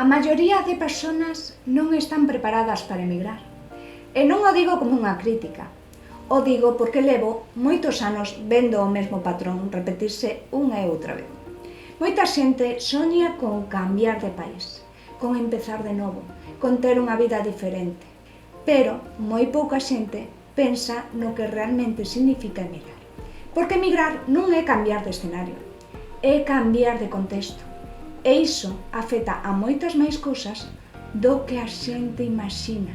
A maioría de persoas non están preparadas para emigrar. E non o digo como unha crítica, o digo porque levo moitos anos vendo o mesmo patrón repetirse unha e outra vez. Moita xente soña con cambiar de país, con empezar de novo, con ter unha vida diferente, pero moi pouca xente pensa no que realmente significa emigrar. Porque emigrar non é cambiar de escenario, é cambiar de contexto. E iso afecta a moitas máis cousas do que a xente imagina.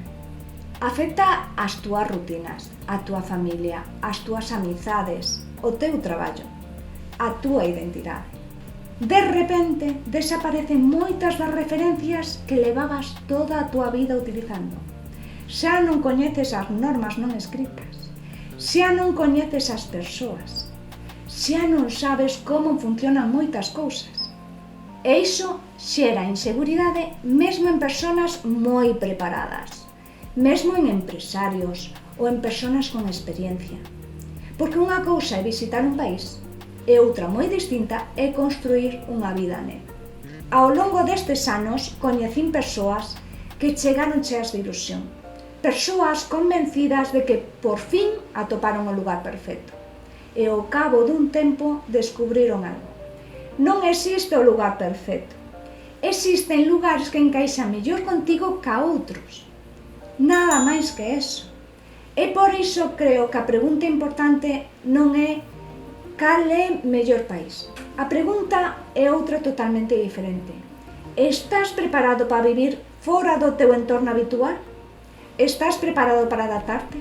Afecta as túas rutinas, a túa familia, as túas amizades, o teu traballo, a túa identidade. De repente, desaparecen moitas das referencias que levabas toda a túa vida utilizando. Xa non coñeces as normas non escritas, xa non coñeces as persoas, xa non sabes como funcionan moitas cousas. E iso xera inseguridade mesmo en persoas moi preparadas, mesmo en empresarios ou en persoas con experiencia. Porque unha cousa é visitar un país e outra moi distinta é construir unha vida nel. Ao longo destes anos coñecín persoas que chegaron cheas de ilusión, persoas convencidas de que por fin atoparon o lugar perfecto e ao cabo dun tempo descubriron algo. Non existe o lugar perfecto. Existen lugares que encaixan mellor contigo ca outros. Nada máis que eso. E por iso creo que a pregunta importante non é cal é mellor país. A pregunta é outra totalmente diferente. Estás preparado para vivir fora do teu entorno habitual? Estás preparado para adaptarte?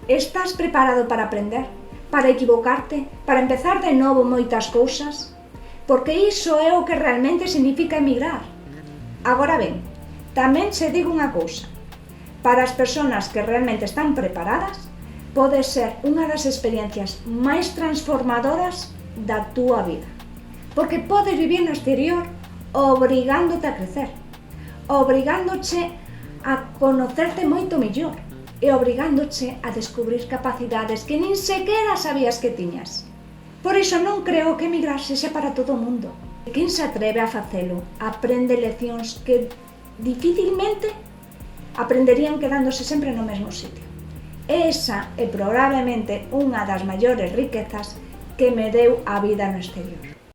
Estás preparado para aprender? Para equivocarte? Para empezar de novo moitas cousas? Porque iso é o que realmente significa emigrar. Agora ben, tamén se digo unha cousa. Para as persoas que realmente están preparadas, pode ser unha das experiencias máis transformadoras da túa vida. Porque podes vivir no exterior obrigándote a crecer, obrigándoche a conocerte moito mellor e obrigándoche a descubrir capacidades que nin sequera sabías que tiñas. Por iso non creo que emigrar sexa para todo o mundo. Quen se atreve a facelo aprende leccións que dificilmente aprenderían quedándose sempre no mesmo sitio. Esa é probablemente unha das maiores riquezas que me deu a vida no exterior.